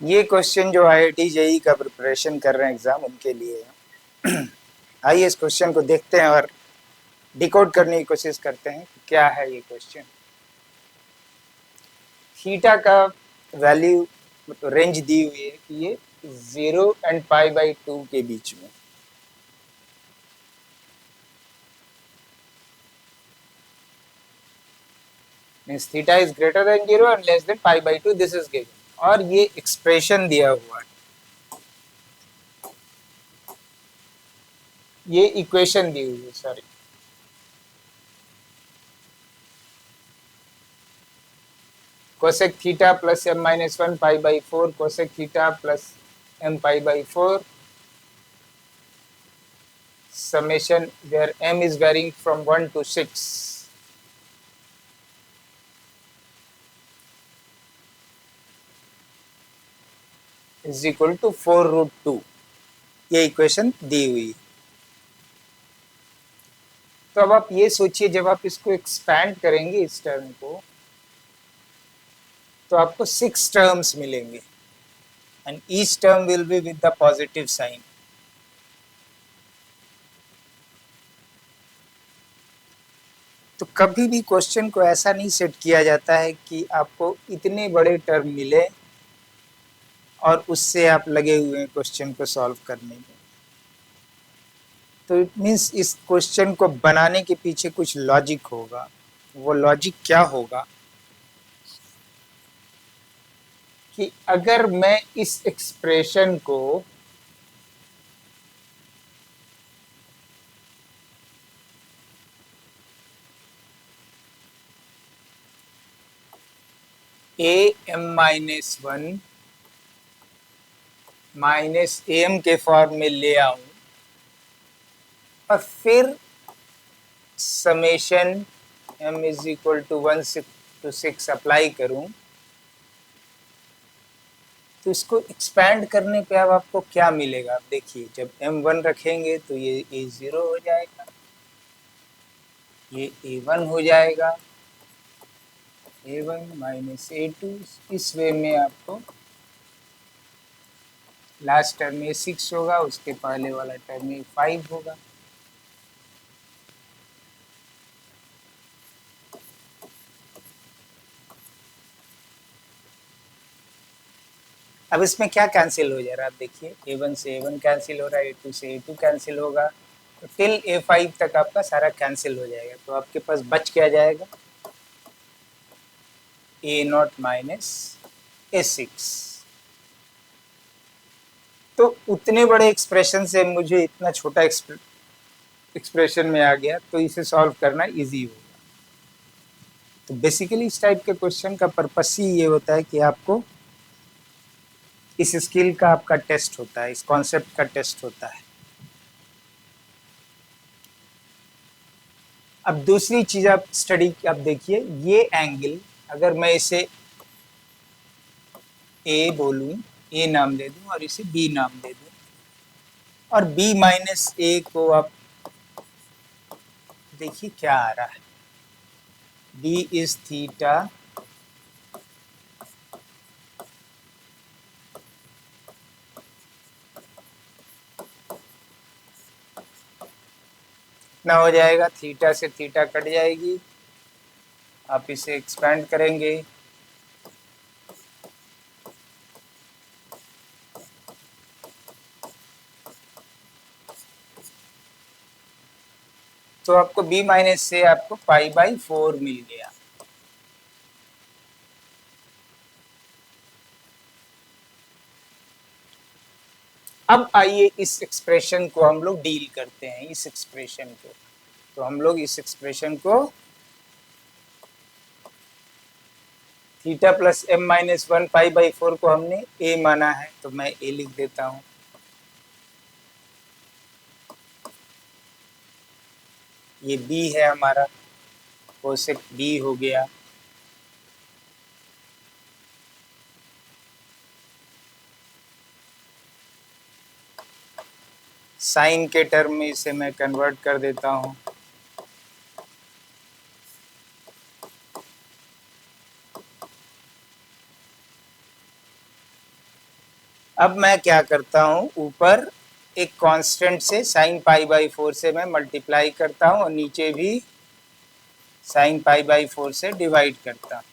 ये क्वेश्चन जो IIT JEE का प्रिपरेशन कर रहे हैं एग्जाम उनके लिए है। आइए इस क्वेश्चन को देखते हैं और डिकोड करने की कोशिश करते हैं कि क्या है ये क्वेश्चन। थीटा का वैल्यू रेंज दी हुई है कि ये 0 एंड π/2 के बीच में। Means theta is greater than 0 and less than π/2, this is given. और ये एक्सप्रेशन दिया हुआ है, ये इक्वेशन दी हुई है, sorry. cosec theta plus m minus 1 π/4 cosec theta plus m π/4 summation where m is varying from 1 to 6 is equal to 4√2। ये equation दी हुई। तो अब आप ये सोचिए, जब आप इसको एक्सपैंड करेंगे इस टर्म को, तो आपको 6 टर्म्स मिलेंगे and each term will be with the positive sign. तो कभी भी क्वेश्चन को ऐसा नहीं सेट किया जाता है कि आपको इतने बड़े टर्म मिले और उससे आप लगे हुए हैं क्वेश्चन को सॉल्व करने में। तो इट मीन्स इस क्वेश्चन को बनाने के पीछे कुछ लॉजिक होगा। वो लॉजिक क्या होगा कि अगर मैं इस एक्सप्रेशन को am-1 माइनस am के फॉर्म में ले आऊं और फिर summation m is equal to 1 to 6 apply करूं, तो इसको एक्सपैंड करने पे अब आपको क्या मिलेगा। आप देखिए, जब m1 रखेंगे तो ये a0 हो जाएगा, ये a1 हो जाएगा, a1 माइनस a2। इस वे में आपको लास्ट टर्म में 6 होगा, उसके पहले वाला टर्म में 5 होगा। अब इसमें क्या कैंसिल हो जा रहा है, आप देखिए, a1 से a1 कैंसिल हो रहा है, a2 से a2 कैंसिल होगा, तो टिल a5 तक आपका सारा कैंसिल हो जाएगा। तो आपके पास बच क्या जाएगा, a0 माइनस a6। तो उतने बड़े एक्सप्रेशन से मुझे इतना छोटा एक्सप्रेशन में आ गया, तो इसे सॉल्व करना इजी होगा। तो बेसिकली इस टाइप के क्वेश्चन का पर्पस ही ये होता है कि आपको इस स्किल का आपका टेस्ट होता है, इस कॉन्सेप्ट का टेस्ट होता है। अब दूसरी चीज आप स्टडी, आप देखिए, ये एंगल अगर मैं इसे ए बोलूं, ए नाम दे दूं और इसे बी नाम दे दूं, और बी माइनस ए को आप देखिए क्या आ रहा है, बी इज थीटा ना हो जाएगा, थीटा से थीटा कट जाएगी, आप इसे एक्सपैंड करेंगे तो आपको b माइनस से आपको π/4 मिल गया। अब आइए इस एक्सप्रेशन को हम लोग डील करते हैं, इस एक्सप्रेशन को। तो हम लोग इस एक्सप्रेशन को थीटा प्लस m माइनस 1 π/4 को हमने a माना है, तो मैं a लिख देता हूं। ये b है हमारा, कोसेक b हो गया। साइन के टर्म में इसे मैं कन्वर्ट कर देता हूं। अब मैं क्या करता हूँ, ऊपर एक कांस्टेंट से साइन पाई बाई 4 से मैं मल्टीप्लाई करता हूँ और नीचे भी साइन पाई बाई 4 से डिवाइड करता हूँ।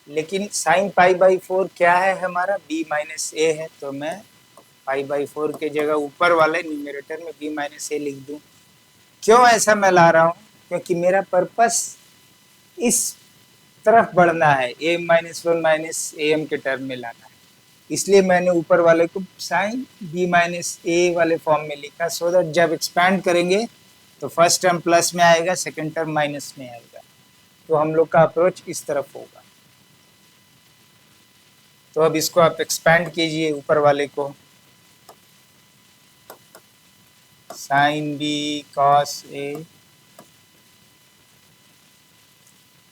लेकिन साइन पाई बाई 4 क्या है हमारा, b माइनस ए है, तो मैं पाई बाई 4 के जगह ऊपर वाले न्यूमरेटर में b माइनस ए लिख दूं। क्यों ऐसा मैं ला रहा हूँ, क्योंकि मेरा पर्पस इस तरफ बढ़ना है, a minus one minus a m के टर्म में लाना है, इसलिए मैंने ऊपर वाले को साइन b माइनस ए वाले फॉर्म में लिखा, सो दैट जब एक्सपैंड करेंगे तो फर्स्ट टर्म प्लस में आएगा, सेकेंड टर्म माइनस में आएगा, तो हम लोग का अप्रोच इस तरफ होगा। तो अब इसको आप एक्सपैंड कीजिए ऊपर वाले को, sine B cos A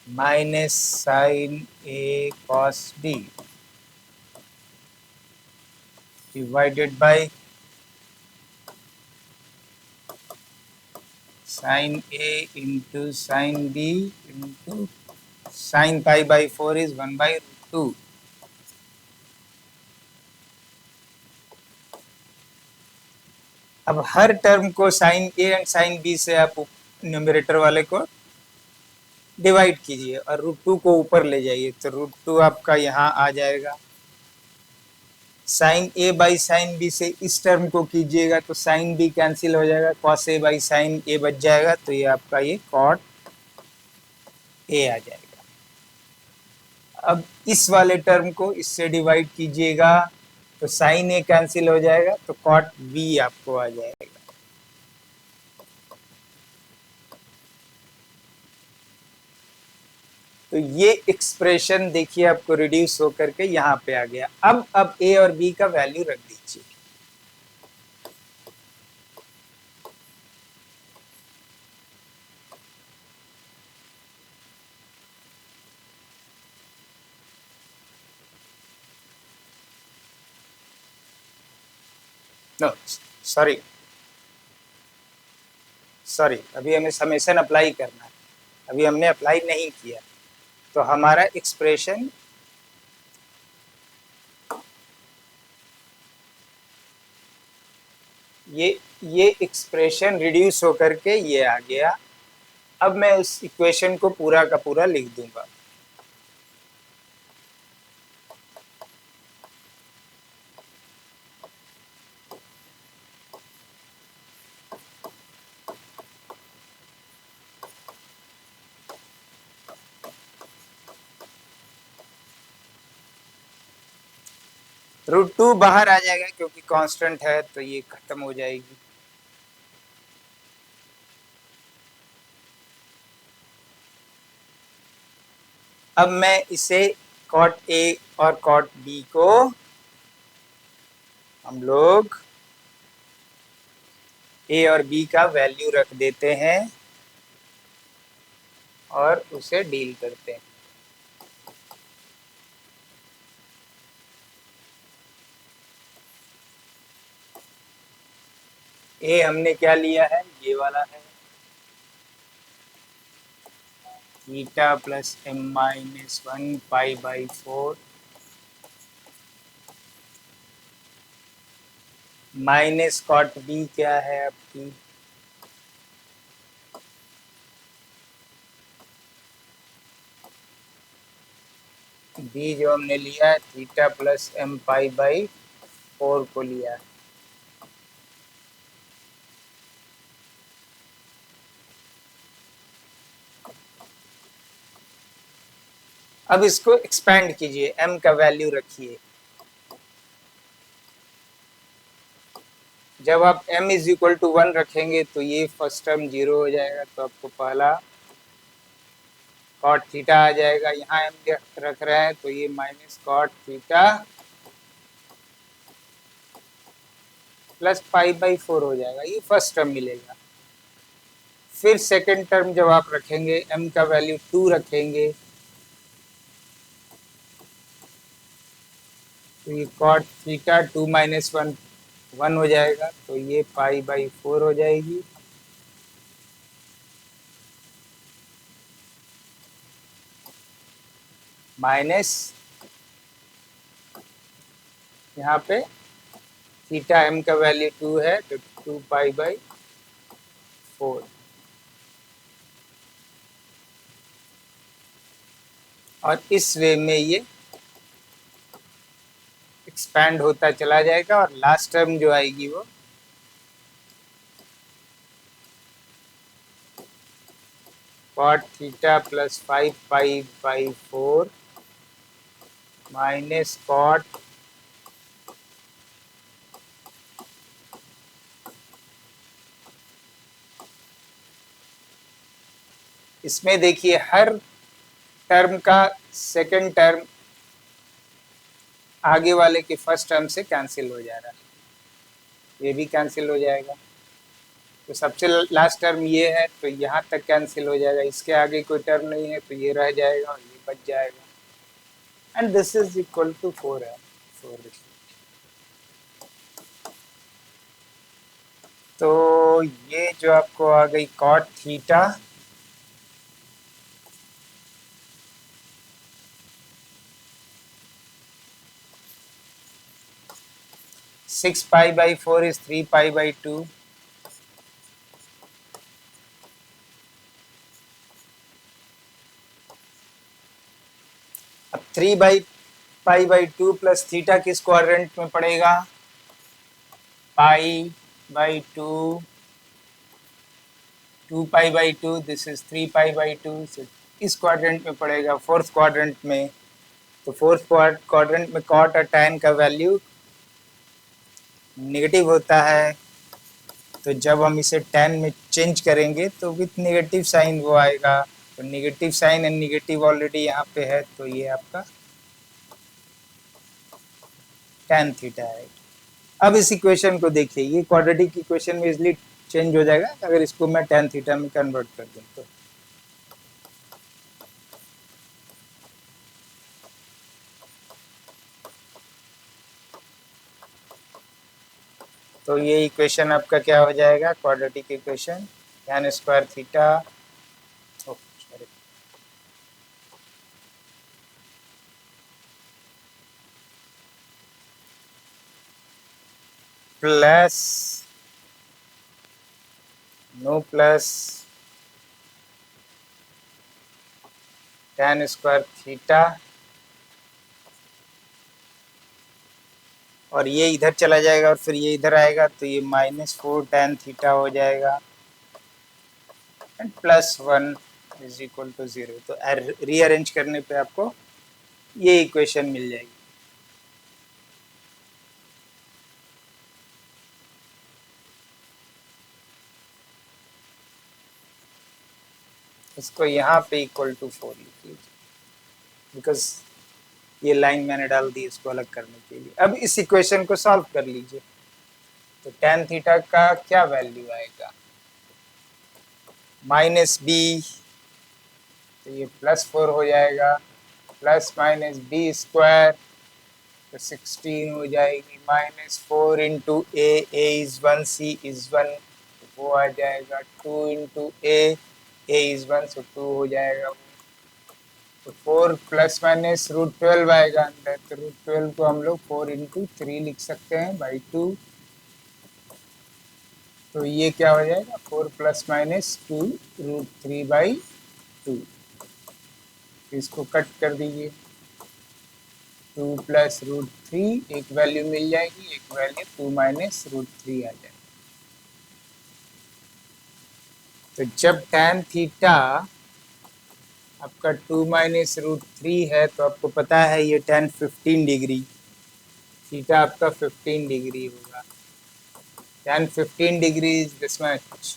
minus sine A cos B divided by sine A into sine B into sine pi by 4 is 1/√2। अब हर टर्म को sine A and sine B से आप न्यूमरेटर वाले को डिवाइड कीजिए और √2 को ऊपर ले जाइए, तो √2 आपका यहाँ आ जाएगा। Sine A by sine B से इस टर्म को कीजिएगा तो साइन बी कैंसिल हो जाएगा, कॉस ए बाई साइन ए बच जाएगा, तो ये आपका ये कॉट ए आ जाएगा। अब इस वाले टर्म को इससे डिवाइड कीजिएगा तो साइन ए कैंसिल हो जाएगा, तो कॉट बी आपको आ जाएगा। तो ये एक्सप्रेशन देखिए आपको रिड्यूस होकर के यहाँ पे आ गया। अब ए और बी का वैल्यू रख दीजिए। नो सॉरी सॉरी, अभी हमें समेशन अप्लाई करना है, अभी हमने अप्लाई नहीं किया, तो हमारा एक्सप्रेशन ये एक्सप्रेशन रिड्यूस होकर के ये आ गया। अब मैं उस इक्वेशन को पूरा का पूरा लिख दूंगा। √2 बाहर आ जाएगा क्योंकि कांस्टेंट है, तो ये खत्म हो जाएगी। अब मैं इसे कॉट ए और कॉट बी को हम लोग ए और बी का वैल्यू रख देते हैं और उसे डील करते हैं। ए हमने क्या लिया है, ये वाला है, theta plus m minus 1 pi by 4 minus cot B क्या है आपकी, बी जो हमने लिया है theta plus m pi by 4 को लिया है। अब इसको एक्सपैंड कीजिए, m का वैल्यू रखिए। जब आप m इज इक्वल टू 1 रखेंगे तो ये फर्स्ट टर्म 0 हो जाएगा, तो आपको पहला कॉट थीटा आ जाएगा। यहाँ m रख रहे हैं तो ये minus cot theta plus pi by 4 हो जाएगा, ये फर्स्ट टर्म मिलेगा। फिर सेकेंड टर्म जब आप रखेंगे, m का वैल्यू 2 रखेंगे, तो ये कॉट थीटा 2 माइनस 1 1 हो जाएगा, तो ये पाई बाई 4 हो जाएगी। माइनस यहाँ पे थीटा m का वैल्यू 2 है तो 2 पाई/4 और इस वे में ये एक्सपैंड होता चला जाएगा और लास्ट टर्म जो आएगी वो cot थीटा प्लस 5 पाई/4 माइनस कॉट इसमें देखिए हर टर्म का सेकंड टर्म आगे वाले के फर्स्ट टर्म से कैंसिल हो जा रहा है, ये भी कैंसिल हो जाएगा। तो सबसे लास्ट टर्म ये है तो यहाँ तक कैंसिल हो जाएगा, इसके आगे कोई टर्म नहीं है तो ये रह जाएगा और ये बच जाएगा and this is equal to 4 है 4। तो ये जो आपको आ गई कॉट थीटा सिक्स पाई/4 is 3 पाई/2 अब 3 पाई/2 प्लस थीटा किस क्वाड्रेंट में पड़ेगा? पाई/2 2 पाई/2 दिस इज 3 पाई/2 so इस क्वाड्रेंट में पड़ेगा, फोर्थ क्वाड्रेंट में। तो फोर्थ क्वाड्रेंट में कॉट और टैन का वैल्यू नेगेटिव होता है, तो जब हम इसे टैन में चेंज करेंगे तो विथ नेगेटिव साइन वो आएगा। तो negative sign and negative already यहाँ पे है तो ये आपका टैन थीटा है। अब इस इक्वेशन को देखिए, ये क्वाड्रेटिक इक्वेशन में इजली चेंज हो जाएगा अगर इसको मैं टैन थीटा में कन्वर्ट कर दूं तो ये इक्वेशन आपका क्या हो जाएगा? Quadratic equation tan square theta plus no plus tan square theta और ये इधर चला जाएगा और फिर ये इधर आएगा तो ये -4 टैन थीटा हो जाएगा एंड +1 इज इक्वल टू 0। तो रीअरेंज करने पे आपको ये इक्वेशन मिल जाएगी। इसको यहाँ पे इक्वल टू 4 लिख लीजिए बिकॉज ये लाइन मैंने डाल दी इसको अलग करने के लिए। अब इस इक्वेशन को सॉल्व कर लीजिए तो टैन थीटा का क्या वैल्यू आएगा? -b तो ये +4 हो जाएगा, प्लस माइनस बी स्क्वायर तो 16 हो जाएगी, -4 into A is 1 C is 1 वो आ जाएगा, 2 इंटू ए इज 1 सो 2 हो जाएगा। तो 4 प्लस माइनस √12 आएगा अंदर, तो √12 को हम लोग 4 इंटू 3 लिख सकते हैं बाई 2। तो ये क्या हो जाएगा? 4 प्लस माइनस 2 √3/2। इसको कट कर दीजिए, 2 प्लस √3 एक वैल्यू मिल जाएगी, एक वैल्यू 2 माइनस √3 आ जाएगी। तो जब टैन थीटा आपका 2 माइनस √3 है तो आपको पता है ये टैन 15 डिग्री, थीटा आपका 15 डिग्री होगा। Tan 15 degree is this much,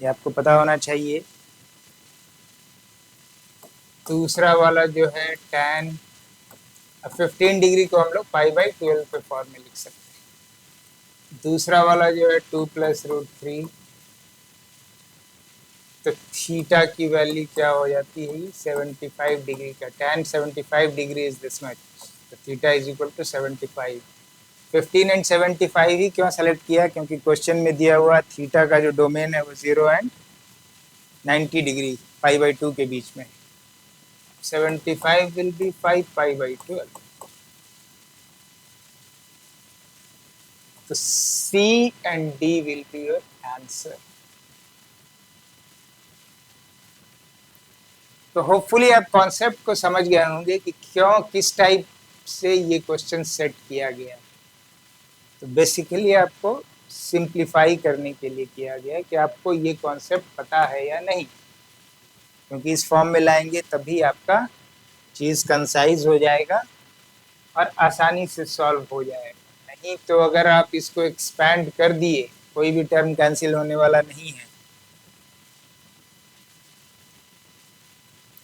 ये आपको पता होना चाहिए। दूसरा वाला जो है टैन 15 डिग्री को हम लोग पाई/12 के फॉर्म में लिख सकते हैं। दूसरा वाला जो है 2 प्लस √3 तो थीटा की वैल्यू क्या हो जाती है? 75 डिग्री का, tan 75 degree is this much, तो थीटा इज इक्वल टू 75। 15 एंड 75 ही क्यों सेलेक्ट किया? क्योंकि क्वेश्चन में दिया हुआ थीटा का जो डोमेन है वो 0 एंड 90 डिग्री पाई/2 के बीच में। 75 will be 5 पाई/12 तो C and D will be your answer. तो होपफुली आप कॉन्सेप्ट को समझ गए होंगे कि क्यों किस टाइप से ये क्वेश्चन सेट किया गया। तो बेसिकली आपको सिंप्लीफाई करने के लिए किया गया है कि आपको ये कॉन्सेप्ट पता है या नहीं, क्योंकि इस फॉर्म में लाएंगे तभी आपका चीज़ कंसाइज हो जाएगा और आसानी से सॉल्व हो जाएगा। नहीं तो अगर आप इसको एक्सपैंड कर दिए, कोई भी टर्म कैंसिल होने वाला नहीं है,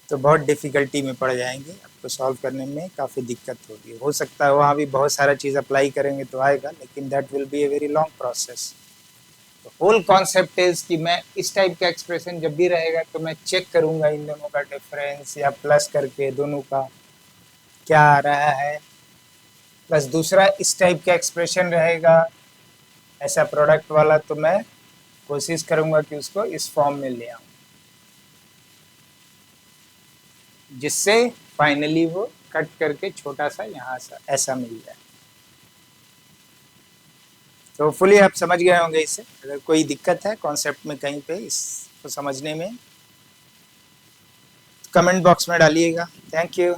तो बहुत डिफ़िकल्टी में पड़ जाएंगे, आपको सॉल्व करने में काफ़ी दिक्कत होगी। हो सकता है वहाँ भी बहुत सारा चीज़ अप्लाई करेंगे तो आएगा, लेकिन that will be a very long process. तो होल कॉन्सेप्ट इज कि मैं इस टाइप का एक्सप्रेशन जब भी रहेगा तो मैं चेक करूंगा इन दोनों का डिफरेंस या प्लस करके दोनों का क्या आ रहा है। प्लस दूसरा इस टाइप का एक्सप्रेशन रहेगा ऐसा प्रोडक्ट वाला, तो मैं कोशिश करूंगा कि उसको इस फॉर्म में ले आऊं, जिससे फाइनली वो कट करके छोटा सा यहाँ सा ऐसा मिल जाए। तो फुली आप समझ गए होंगे इससे। अगर कोई दिक्कत है कॉन्सेप्ट में कहीं पे इसको समझने में, कमेंट बॉक्स में डालिएगा। Thank you.